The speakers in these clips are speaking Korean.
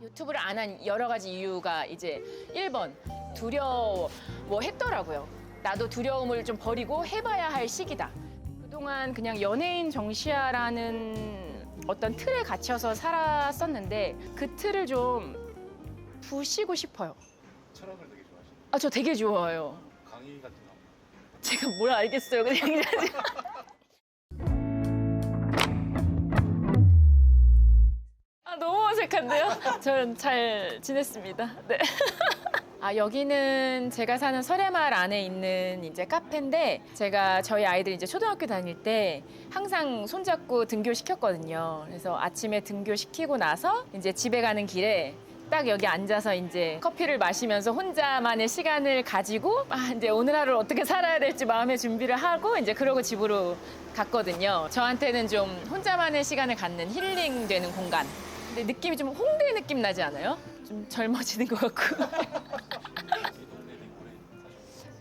유튜브를 안 한 여러 가지 이유가 이제 1번 두려워 했더라고요. 나도 두려움을 좀 버리고 해봐야 할 시기다. 그동안 그냥 연예인 정시아라는 어떤 틀에 갇혀서 살았었는데 그 틀을 좀 부시고 싶어요. 철학을 되게 좋아하시나요? 아, 저 되게 좋아요. 강의 같은 거. 제가 뭘 알겠어요. 그냥 아, 너무 어색한데요? 저는 잘 지냈습니다. 네. 아, 여기는 제가 사는 설해마을 안에 있는 이제 카페인데 제가 저희 아이들 이제 초등학교 다닐 때 항상 손잡고 등교시켰거든요. 그래서 아침에 등교시키고 나서 이제 집에 가는 길에 딱 여기 앉아서 이제 커피를 마시면서 혼자만의 시간을 가지고 이제 오늘 하루를 어떻게 살아야 될지 마음의 준비를 하고 이제 그러고 집으로 갔거든요. 저한테는 좀 혼자만의 시간을 갖는 힐링되는 공간. 근데 느낌이 좀 홍대 느낌 나지 않아요? 좀 젊어지는 것 같고.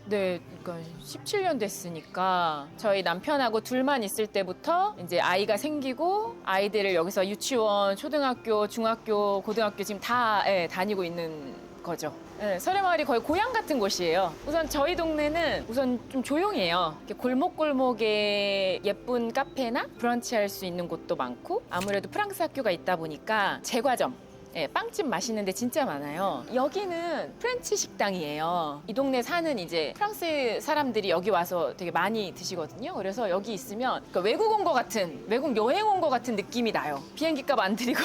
네, 그러니까 17년 됐으니까 저희 남편하고 둘만 있을 때부터 이제 아이가 생기고 아이들을 여기서 유치원, 초등학교, 중학교, 고등학교 지금 다 다니고 있는 거죠. 네, 설해마을이 거의 고향 같은 곳이에요. 우선 저희 동네는 우선 좀 조용해요. 이렇게 골목골목에 예쁜 카페나 브런치 할 수 있는 곳도 많고 아무래도 프랑스 학교가 있다 보니까 제과점, 빵집 맛있는데 진짜 많아요. 여기는 프렌치 식당이에요. 이 동네 사는 이제 프랑스 사람들이 여기 와서 되게 많이 드시거든요. 그래서 여기 있으면 그러니까 외국 온 것 같은, 외국 여행 온 것 같은 느낌이 나요. 비행기 값 안 들이고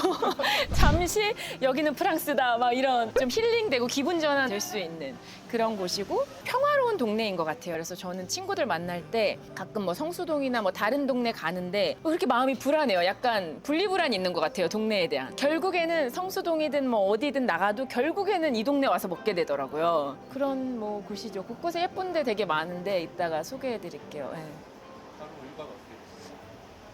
잠시 여기는 프랑스다 막 이런 좀 힐링되고 기분 전환 될 수 있는 그런 곳이고 평화로운 동네인 것 같아요. 그래서 저는 친구들 만날 때 가끔 뭐 성수동이나 뭐 다른 동네 가는데 그렇게 마음이 불안해요. 약간 분리불안이 있는 것 같아요. 동네에 대한. 결국에는 성수동이든 뭐 어디든 나가도 결국에는 이 동네 와서 먹게 되더라고요. 그런 뭐 곳이죠. 곳곳에 예쁜 데 되게 많은데 이따가 소개해 드릴게요. 네. 하루 일과가 어떻게 되세요?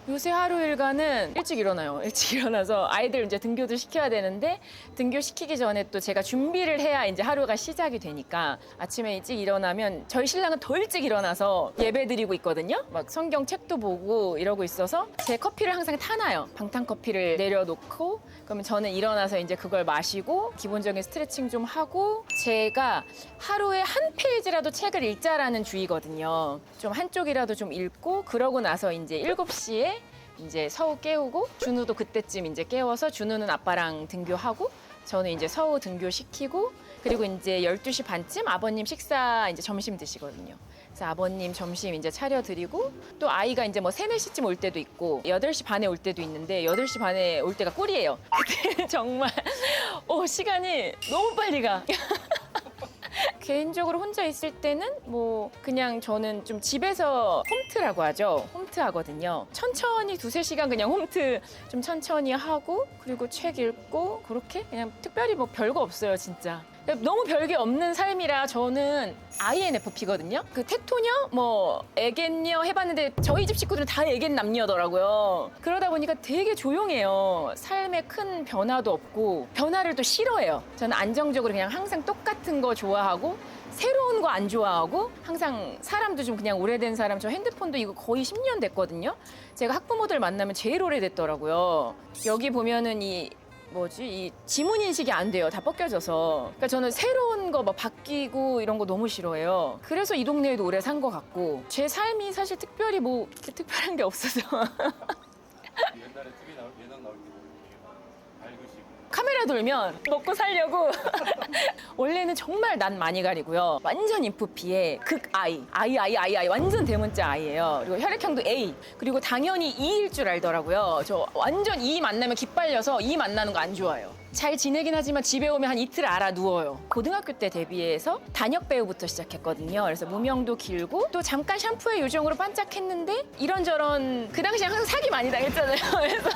요새 하루 일과는 일찍 일어나요. 일찍 일어나서 아이들 이제 등교도 시켜야 되는데 등교 시키기 전에 또 제가 준비를 해야 이제 하루가 시작이 되니까 아침에 일찍 일어나면 저희 신랑은 더 일찍 일어나서 예배 드리고 있거든요. 막 성경 책도 보고 이러고 있어서 제 커피를 항상 타놔요. 방탄 커피를 내려놓고 그러면 저는 일어나서 이제 그걸 마시고 기본적인 스트레칭 좀 하고 제가 하루에 한 페이지라도 책을 읽자라는 주의거든요. 좀 한쪽이라도 좀 읽고 그러고 나서 이제 7시에 이제 서우 깨우고 준우도 그때쯤 이제 깨워서 준우는 아빠랑 등교하고 저는 이제 서우 등교시키고 그리고 이제 12시 반쯤 아버님 식사 이제 점심 드시거든요. 그래서 아버님 점심 이제 차려드리고 또 아이가 이제 뭐 3, 4시쯤 올 때도 있고 8시 반에 올 때도 있는데 8시 반에 올 때가 꿀이에요. 그때 정말 시간이 너무 빨리 가. 개인적으로 혼자 있을 때는 뭐 그냥 저는 좀 집에서 홈트라고 하죠. 홈트 하거든요. 천천히 2~3시간 그냥 홈트 좀 천천히 하고 그리고 책 읽고 그렇게 그냥 특별히 뭐 별거 없어요, 진짜. 너무 별게 없는 삶이라 저는 INFP거든요. 그 테토녀, 뭐 애견녀 해봤는데 저희 집 식구들은 다 애견 남녀더라고요. 그러다 보니까 되게 조용해요. 삶에 큰 변화도 없고 변화를 또 싫어해요. 저는 안정적으로 그냥 항상 똑같은 거 좋아하고 새로운 거 안 좋아하고 항상 사람도 좀 그냥 오래된 사람 저 핸드폰도 이거 거의 10년 됐거든요. 제가 학부모들 만나면 제일 오래됐더라고요. 여기 보면은 이 지문 인식이 안 돼요. 다 벗겨져서. 그러니까 저는 새로운 거 막 바뀌고 이런 거 너무 싫어해요. 그래서 이 동네에도 오래 산 것 같고 제 삶이 사실 특별히 뭐 이렇게 특별한 게 없어서 옛날에 TV 예능 나올 때 보면 되게 막 밝으시고 카메라 돌면 먹고 살려고 원래는 정말 낯 많이 가리고요. 완전 인프피에 극 I 완전 대문자 I예요. 그리고 혈액형도 A. 그리고 당연히 E일 줄 알더라고요. 저 완전 E 만나면 기빨려서 E 만나는 거 안 좋아해요. 잘 지내긴 하지만 집에 오면 한 이틀 알아 누워요. 고등학교 때 데뷔해서 단역 배우부터 시작했거든요. 그래서 무명도 길고 또 잠깐 샴푸의 요정으로 반짝했는데 이런저런 그 당시에 항상 사기 많이 당했잖아요. 그래서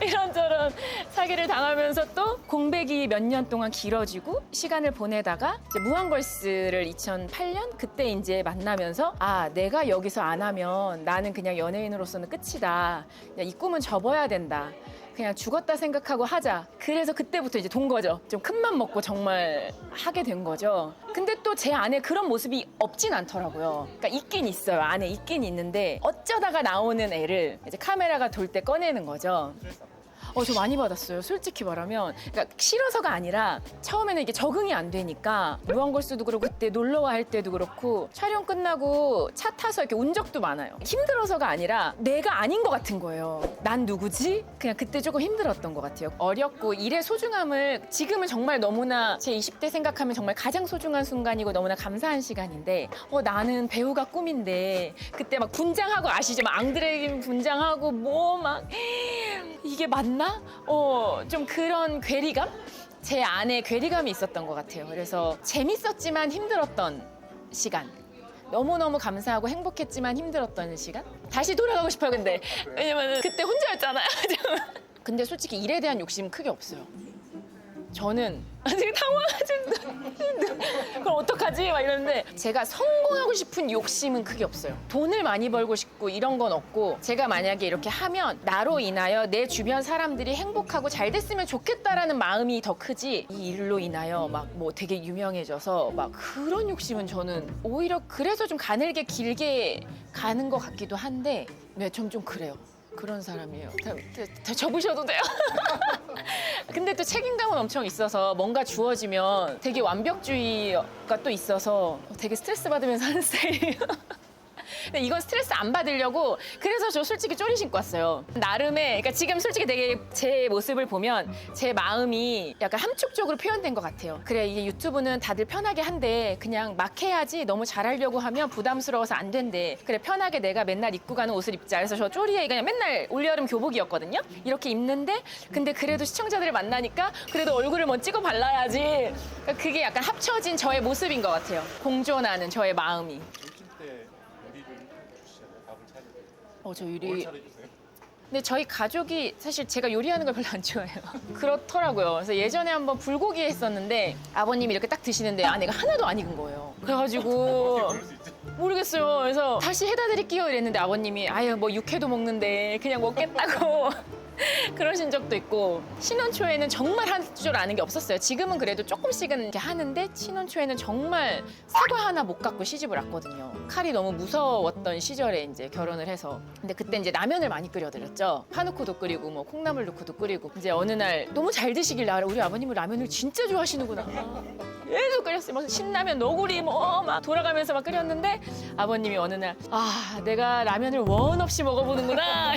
이런저런 사기를 당하면서 또 공백이 몇 년 동안 길어지고 시간을 보내다가 이제 무한걸스를 2008년 그때 이제 만나면서 내가 여기서 안 하면 나는 그냥 연예인으로서는 끝이다. 그냥 이 꿈은 접어야 된다. 그냥 죽었다 생각하고 하자. 그래서 그때부터 이제 돈 거죠. 좀 큰맘 먹고 정말 하게 된 거죠. 근데 또 제 안에 그런 모습이 없진 않더라고요. 그러니까 있긴 있어요. 안에 있긴 있는데 어쩌다가 나오는 애를 이제 카메라가 돌 때 꺼내는 거죠. 스트레스 안 받으세요? 저 많이 받았어요. 솔직히 말하면. 그러니까 싫어서가 아니라 처음에는 이게 적응이 안 되니까 무한걸스도 그렇고 그때 놀러와 할 때도 그렇고 촬영 끝나고 차 타서 이렇게 운 적도 많아요. 힘들어서가 아니라 내가 아닌 것 같은 거예요. 난 누구지? 그냥 그때 조금 힘들었던 것 같아요. 어렸고 일의 소중함을 지금은 정말 너무나 제 20대 생각하면 정말 가장 소중한 순간이고 너무나 감사한 시간인데 나는 배우가 꿈인데 그때 막 분장하고 아시죠? 막 앙드레긴 분장하고 뭐 막 이게 맞나? 좀 그런 괴리감? 제 안에 괴리감이 있었던 것 같아요. 그래서 재밌었지만 힘들었던 시간. 너무너무 감사하고 행복했지만 힘들었던 시간? 다시 돌아가고 싶어요, 근데. 왜냐면 그때 혼자였잖아요. 근데 솔직히 일에 대한 욕심은 크게 없어요. 저는 지금 당황하지. 그럼 어떡하지? 막 이러는데 제가 성공하고 싶은 욕심은 크게 없어요. 돈을 많이 벌고 싶고 이런 건 없고 제가 만약에 이렇게 하면 나로 인하여 내 주변 사람들이 행복하고 잘 됐으면 좋겠다라는 마음이 더 크지 이 일로 인하여 막 뭐 되게 유명해져서 막 그런 욕심은 저는 오히려 그래서 좀 가늘게 길게 가는 것 같기도 한데 네, 좀 그래요. 그런 사람이에요. 다 접으셔도 돼요. 근데 또 책임감은 엄청 있어서 뭔가 주어지면 되게 완벽주의가 또 있어서 되게 스트레스 받으면서 하는 스타일이에요. 근데 이건 스트레스 안 받으려고 그래서 저 솔직히 쪼리 신고 왔어요. 나름의 그러니까 지금 솔직히 되게 제 모습을 보면 제 마음이 약간 함축적으로 표현된 것 같아요. 그래 이게 유튜브는 다들 편하게 한대. 그냥 막 해야지 너무 잘하려고 하면 부담스러워서 안 된대. 그래 편하게 내가 맨날 입고 가는 옷을 입자. 그래서 저 쪼리에 그냥 맨날 올여름 교복이었거든요. 이렇게 입는데 근데 그래도 시청자들을 만나니까 그래도 얼굴을 뭐 찍어 발라야지. 그러니까 그게 약간 합쳐진 저의 모습인 것 같아요. 공존하는 저의 마음이. 일찍 때 요리를 주시잖아요. 밥을 차려주세요. 저 뭘 요리. 차려주세요? 근데 저희 가족이 사실 제가 요리하는 걸 별로 안 좋아해요. 그렇더라고요. 그래서 예전에 한번 불고기 했었는데 아버님이 이렇게 딱 드시는데 아내가 하나도 안 익은 거예요. 그래가지고 그럴 수 있죠. 모르겠어요. 그래서 다시 해다 드릴게요 이랬는데 아버님이 아유 뭐 육회도 먹는데 그냥 먹겠다고 그러신 적도 있고 신혼 초에는 정말 할 줄 아는 게 없었어요. 지금은 그래도 조금씩은 이렇게 하는데 신혼 초에는 정말 사과 하나 못 갖고 시집을 왔거든요. 칼이 너무 무서웠던 시절에 이제 결혼을 해서 근데 그때 이제 라면을 많이 끓여드렸죠. 파 넣고도 끓이고 뭐 콩나물 넣고도 끓이고 이제 어느 날 너무 잘 드시길래 우리 아버님은 라면을 진짜 좋아하시는구나. 계속 끓였어요. 막 신라면 너구리 뭐 막 돌아가면서 막 끓였는데 아버님이 어느 날 내가 라면을 원 없이 먹어보는구나.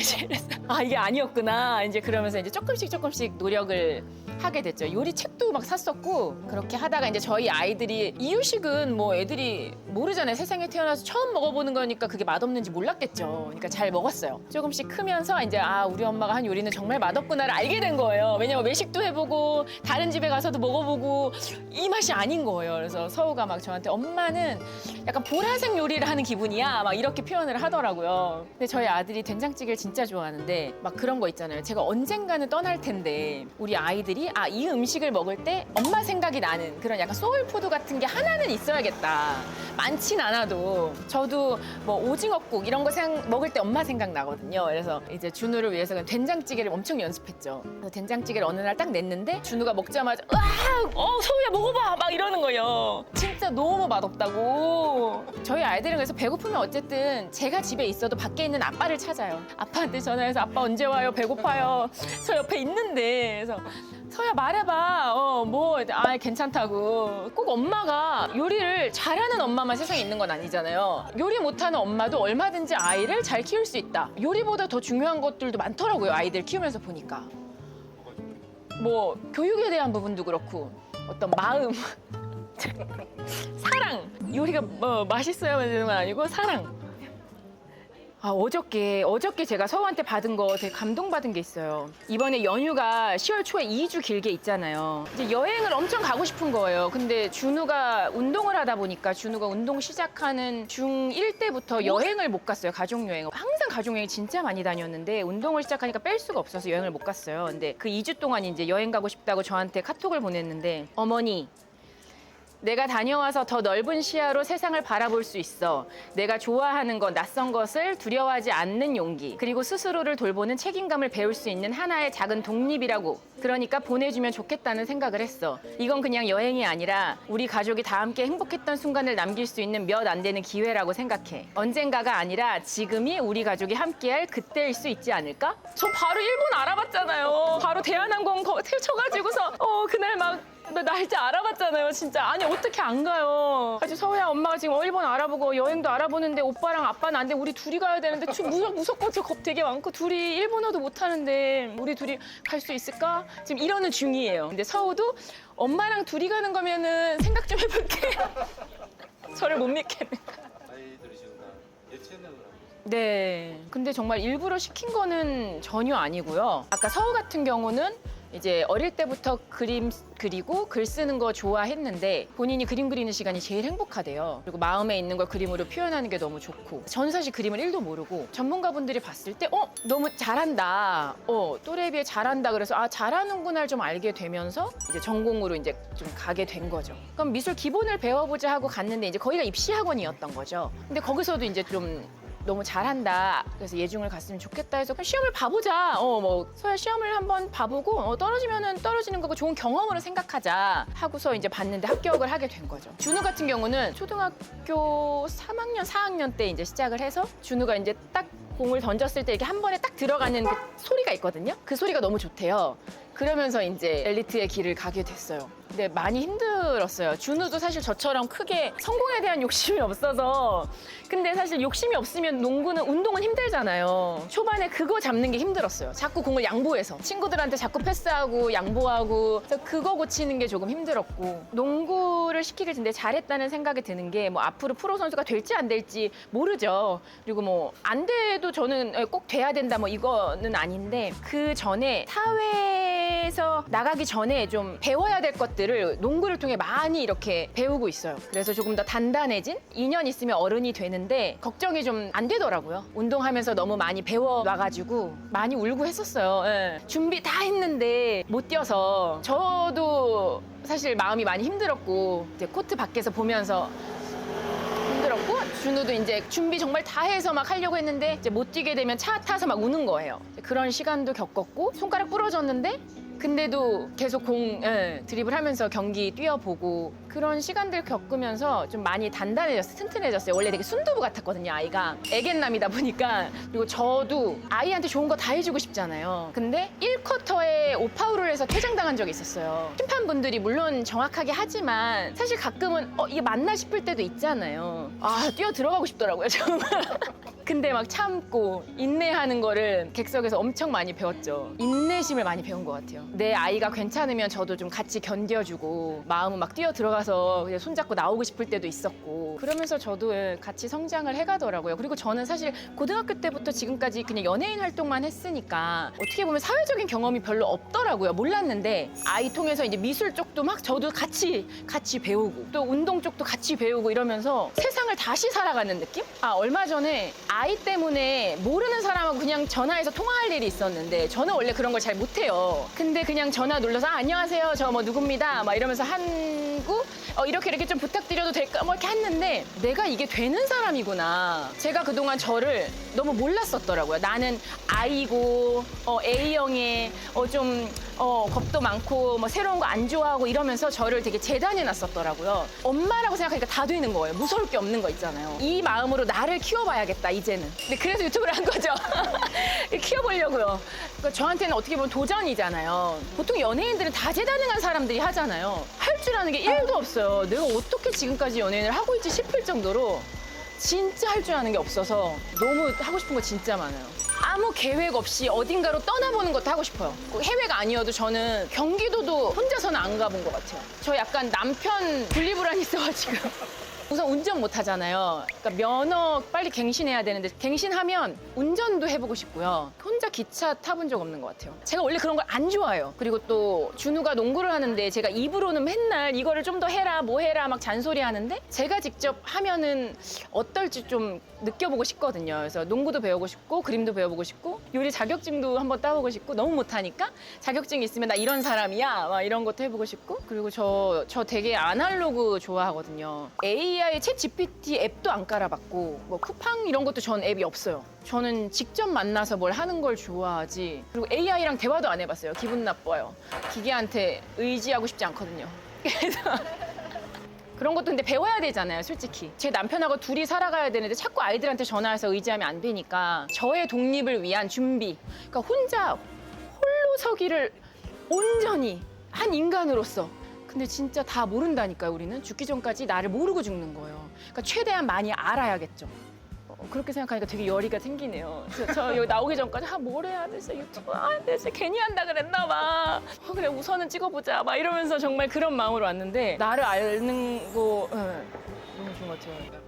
이게 아니었구나. 이제 그러면서 이제 조금씩 노력을 하게 됐죠. 요리 책도 막 샀었고 그렇게 하다가 이제 저희 아이들이 이유식은 뭐 애들이 모르잖아요. 세상에 태어나서 처음 먹어보는 거니까 그게 맛없는지 몰랐겠죠. 그러니까 잘 먹었어요. 조금씩 크면서 이제 우리 엄마가 한 요리는 정말 맛없구나를 알게 된 거예요. 왜냐면 외식도 해보고 다른 집에 가서도 먹어보고 이 맛이 아닌 거예요. 그래서 서우가 막 저한테 엄마는 약간 보라색 요리를 하는 기분이야 막 이렇게 표현을 하더라고요. 근데 저희 아들이 된장찌개를 진짜 좋아하는데 막 그런 거 있잖아요. 제가 언젠가는 떠날 텐데 우리 아이들이 이 음식을 먹을 때 엄마 생각이 나는 그런 약간 소울푸드 같은 게 하나는 있어야겠다. 많진 않아도 저도 뭐 오징어국 이런 거 먹을 때 엄마 생각 나거든요. 그래서 이제 준우를 위해서 그냥 된장찌개를 엄청 연습했죠. 그래서 된장찌개를 어느 날 딱 냈는데 준우가 먹자마자 서우야 먹어봐 막 이러는 거예요. 진짜 너무 맛없다고. 저희 아이들은 그래서 배고프면 어쨌든 제가 집에 있어도 밖에 있는 아빠를 찾아요. 아빠한테 전화해서 아빠 언제 와요? 배고파요. 저 옆에 있는데. 그래서 서야 말해봐. 괜찮다고. 꼭 엄마가 요리를 잘하는 엄마만 세상에 있는 건 아니잖아요. 요리 못하는 엄마도 얼마든지 아이를 잘 키울 수 있다. 요리보다 더 중요한 것들도 많더라고요. 아이들 키우면서 보니까. 뭐 교육에 대한 부분도 그렇고 어떤 마음, 사랑. 요리가 뭐 맛있어야만 되는 건 아니고 사랑. 어저께 제가 서우한테 받은 거 되게 감동받은 게 있어요. 이번에 연휴가 10월 초에 2주 길게 있잖아요. 이제 여행을 엄청 가고 싶은 거예요. 근데 준우가 운동을 하다 보니까 준우가 운동 시작하는 중1 때부터 여행을 못 갔어요. 가족여행. 항상 가족여행 진짜 많이 다녔는데 운동을 시작하니까 뺄 수가 없어서 여행을 못 갔어요. 근데 그 2주 동안 이제 여행 가고 싶다고 저한테 카톡을 보냈는데 어머니 내가 다녀와서 더 넓은 시야로 세상을 바라볼 수 있어. 내가 좋아하는 것, 낯선 것을 두려워하지 않는 용기. 그리고 스스로를 돌보는 책임감을 배울 수 있는 하나의 작은 독립이라고. 그러니까 보내주면 좋겠다는 생각을 했어. 이건 그냥 여행이 아니라 우리 가족이 다 함께 행복했던 순간을 남길 수 있는 몇 안 되는 기회라고 생각해. 언젠가가 아니라 지금이 우리 가족이 함께할 그때일 수 있지 않을까? 저 바로 일본 알아봤잖아요. 대한항공 쳐가지고서 그날 막 나 날짜 알아봤잖아요, 진짜. 아니 어떻게 안 가요? 아주 서우야, 엄마가 지금 일본 알아보고 여행도 알아보는데 오빠랑 아빠는 안 돼. 우리 둘이 가야 되는데 무섭고 겁 되게 많고 둘이 일본어도 못하는데 우리 둘이 갈 수 있을까? 지금 이러는 중이에요. 근데 서우도 엄마랑 둘이 가는 거면은 생각 좀 해볼게. 저를 못 믿겠네. 아이들이 지금 다 예체능을 하고 있어요. 네. 근데 정말 일부러 시킨 거는 전혀 아니고요. 아까 서우 같은 경우는 이제 어릴 때부터 그림 그리고 글 쓰는 거 좋아했는데 본인이 그림 그리는 시간이 제일 행복하대요. 그리고 마음에 있는 걸 그림으로 표현하는 게 너무 좋고. 저는 사실 그림을 1도 모르고 전문가분들이 봤을 때 너무 잘한다. 또래에 비해 잘한다. 그래서 잘하는구나를 좀 알게 되면서 이제 전공으로 이제 좀 가게 된 거죠. 그럼 미술 기본을 배워보자 하고 갔는데 이제 거기가 입시학원이었던 거죠. 근데 거기서도 이제 좀 너무 잘한다. 그래서 예중을 갔으면 좋겠다 해서 그냥 시험을 봐보자. 서야 시험을 한번 봐보고 떨어지면은 떨어지는 거고 좋은 경험으로 생각하자 하고서 이제 봤는데 합격을 하게 된 거죠. 준우 같은 경우는 초등학교 3학년, 4학년 때 이제 시작을 해서 준우가 이제 딱 공을 던졌을 때 이렇게 한 번에 딱 들어가는 그 소리가 있거든요. 그 소리가 너무 좋대요. 그러면서 이제 엘리트의 길을 가게 됐어요. 근데 많이 힘들었어요. 준우도 사실 저처럼 크게 성공에 대한 욕심이 없어서. 근데 사실 욕심이 없으면 운동은 힘들잖아요. 초반에 그거 잡는 게 힘들었어요. 자꾸 공을 양보해서. 친구들한테 자꾸 패스하고 양보하고. 그래서 그거 고치는 게 조금 힘들었고. 농구를 시키길 근데 잘했다는 생각이 드는 게 앞으로 프로 선수가 될지 안 될지 모르죠. 그리고 안 돼도 저는 꼭 돼야 된다 이거는 아닌데 그 전에 사회에서 나가기 전에 좀 배워야 될 것들을 농구를 통해 많이 이렇게 배우고 있어요. 그래서 조금 더 단단해진 2년 있으면 어른이 되는데 걱정이 좀 안 되더라고요. 운동하면서 너무 많이 배워와가지고 많이 울고 했었어요. 예. 준비 다 했는데 못 뛰어서 저도 사실 마음이 많이 힘들었고 이제 코트 밖에서 보면서 힘들었고 준우도 이제 준비 정말 다 해서 막 하려고 했는데 이제 못 뛰게 되면 차 타서 막 우는 거예요. 그런 시간도 겪었고 손가락 부러졌는데 근데도 계속 드리블 하면서 경기 뛰어보고 그런 시간들 겪으면서 좀 많이 단단해졌어요. 튼튼해졌어요. 원래 되게 순두부 같았거든요, 아이가. 애견남이다 보니까. 그리고 저도 아이한테 좋은 거 다 해주고 싶잖아요. 근데 1쿼터에 오파울을 해서 퇴장당한 적이 있었어요. 심판분들이 물론 정확하게 하지만 사실 가끔은 이게 맞나 싶을 때도 있잖아요. 뛰어 들어가고 싶더라고요, 정말. 근데 막 참고 인내하는 거를 객석에서 엄청 많이 배웠죠. 인내심을 많이 배운 것 같아요. 내 아이가 괜찮으면 저도 좀 같이 견뎌주고 마음은 막 뛰어 들어가서 그냥 손잡고 나오고 싶을 때도 있었고 그러면서 저도 같이 성장을 해가더라고요. 그리고 저는 사실 고등학교 때부터 지금까지 그냥 연예인 활동만 했으니까 어떻게 보면 사회적인 경험이 별로 없더라고요. 몰랐는데 아이 통해서 이제 미술 쪽도 막 저도 같이 배우고 또 운동 쪽도 같이 배우고 이러면서 세상을 다시 살아가는 느낌? 얼마 전에 아이 때문에 모르는 사람하고 그냥 전화해서 통화할 일이 있었는데 저는 원래 그런 걸 잘 못해요. 근데 그냥 전화 눌러서 안녕하세요, 저 누구입니다 막 이러면서 하고 이렇게 좀 부탁드려도 될까 이렇게 했는데 내가 이게 되는 사람이구나. 제가 그동안 저를 너무 몰랐었더라고요. 나는 아이고 A형에 좀 겁도 많고 새로운 거 안 좋아하고 이러면서 저를 되게 재단해 놨었더라고요. 엄마라고 생각하니까 다 되는 거예요. 무서울 게 없는 거 있잖아요. 이 마음으로 나를 키워봐야겠다 이제는. 근데 그래서 유튜브를 한 거죠. 키워보려고요. 그러니까 저한테는 어떻게 보면 도전이잖아요. 보통 연예인들은 다재다능한 사람들이 하잖아요. 할 줄 아는 게 1도 없어요. 내가 어떻게 지금까지 연예인을 하고 있지 싶을 정도로 진짜 할 줄 아는 게 없어서 너무 하고 싶은 거 진짜 많아요. 아무 계획 없이 어딘가로 떠나보는 것도 하고 싶어요. 꼭 해외가 아니어도 저는 경기도도 혼자서는 안 가본 것 같아요. 저 약간 남편 분리불안이 있어가지고 우선 운전 못 하잖아요. 그러니까 면허 빨리 갱신해야 되는데 갱신하면 운전도 해보고 싶고요. 혼자 기차 타본 적 없는 것 같아요. 제가 원래 그런 걸 안 좋아해요. 그리고 또 준우가 농구를 하는데 제가 입으로는 맨날 이거를 좀 더 해라 뭐 해라 막 잔소리 하는데 제가 직접 하면은 어떨지 좀 느껴보고 싶거든요. 그래서 농구도 배우고 싶고 그림도 배워보고 싶고 요리 자격증도 한번 따보고 싶고 너무 못하니까 자격증이 있으면 나 이런 사람이야 막 이런 것도 해보고 싶고 그리고 저 되게 아날로그 좋아하거든요. AI 챗 GPT 앱도 안 깔아봤고 쿠팡 이런 것도 전 앱이 없어요. 저는 직접 만나서 뭘 하는 걸 좋아하지. 그리고 AI랑 대화도 안 해봤어요. 기분 나빠요. 기계한테 의지하고 싶지 않거든요. 그래서 그런 것도 근데 배워야 되잖아요, 솔직히. 제 남편하고 둘이 살아가야 되는데 자꾸 아이들한테 전화해서 의지하면 안 되니까 저의 독립을 위한 준비. 그러니까 혼자 홀로 서기를 온전히 한 인간으로서. 근데 진짜 다 모른다니까요. 우리는 죽기 전까지 나를 모르고 죽는 거예요. 그러니까 최대한 많이 알아야겠죠. 그렇게 생각하니까 되게 열의가 생기네요. 저 여기 나오기 전까지 뭘 해야 되지? 유튜브 진짜 괜히 한다 그랬나 봐. 그래 우선은 찍어보자 막 이러면서 정말 그런 마음으로 왔는데 나를 아는 거 너무 좋은 것 같아요.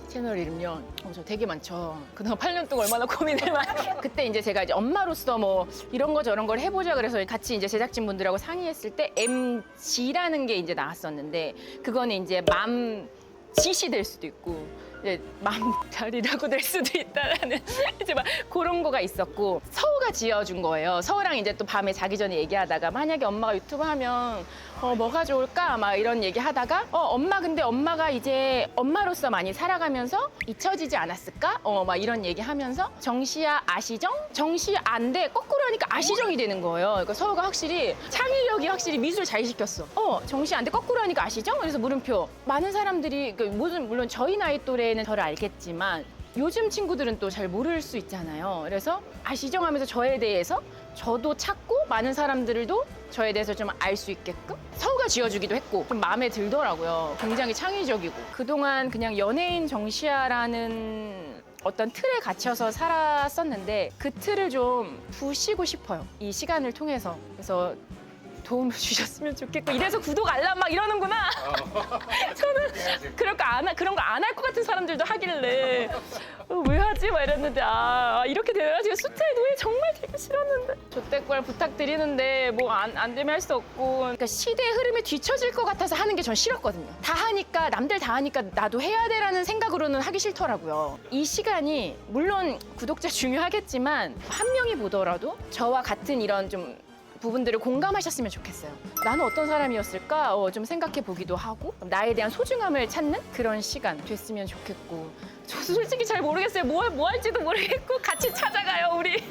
채널 이름요? 저 되게 많죠. 그동안 8년 동안 얼마나 고민을 많이. 그때 이제 제가 이제 엄마로서 뭐 이런 거 저런 걸 해보자 그래서 같이 이제 제작진분들하고 상의했을 때 MG라는 게 이제 나왔었는데 그거는 이제 맘짓이 될 수도 있고 이제 맘달이라고 될 수도 있다라는 이제 막 그런 거가 있었고 서우가 지어준 거예요. 서우랑 이제 또 밤에 자기 전에 얘기하다가 만약에 엄마가 유튜브 하면 뭐가 좋을까 막 이런 얘기 하다가 엄마 근데 엄마가 이제 엄마로서 많이 살아가면서 잊혀지지 않았을까? 막 이런 얘기 하면서 정시야 아시정? 정시 안 돼. 거꾸로 하니까 아시정이 되는 거예요. 그러니까 서우가 확실히 창의력이 확실히 미술 잘 시켰어. 정시 안 돼. 거꾸로 하니까 아시정? 그래서 물음표. 많은 사람들이 물론 저희 나이 또래는 저를 알겠지만 요즘 친구들은 또 잘 모를 수 있잖아요. 그래서 아시정 하면서 저에 대해서 저도 찾고 많은 사람들도 저에 대해서 좀 알 수 있게끔 서우가 지어주기도 했고 좀 마음에 들더라고요. 굉장히 창의적이고 그동안 그냥 연예인 정시아라는 어떤 틀에 갇혀서 살았었는데 그 틀을 좀 부시고 싶어요. 이 시간을 통해서. 그래서 도움을 주셨으면 좋겠고 이래서 구독 알람 막 이러는구나. 저는 그런 거 안 할 것 같은 사람들도 하길래 왜 하지? 막 이랬는데 이렇게 돼가지고 숫자에 노예 정말 되게 싫었는데 조태꿀 부탁드리는데 뭐 안 되면 할 수 없고 그러니까 시대의 흐름에 뒤처질 것 같아서 하는 게 전 싫었거든요. 다 하니까 남들 다 하니까 나도 해야 돼라는 생각으로는 하기 싫더라고요. 이 시간이 물론 구독자 중요하겠지만 한 명이 보더라도 저와 같은 이런 좀 부분들을 공감하셨으면 좋겠어요. 나는 어떤 사람이었을까? 좀 생각해 보기도 하고 나에 대한 소중함을 찾는 그런 시간 됐으면 좋겠고 저도 솔직히 잘 모르겠어요. 뭐 할지도 모르겠고 같이 찾아가요 우리.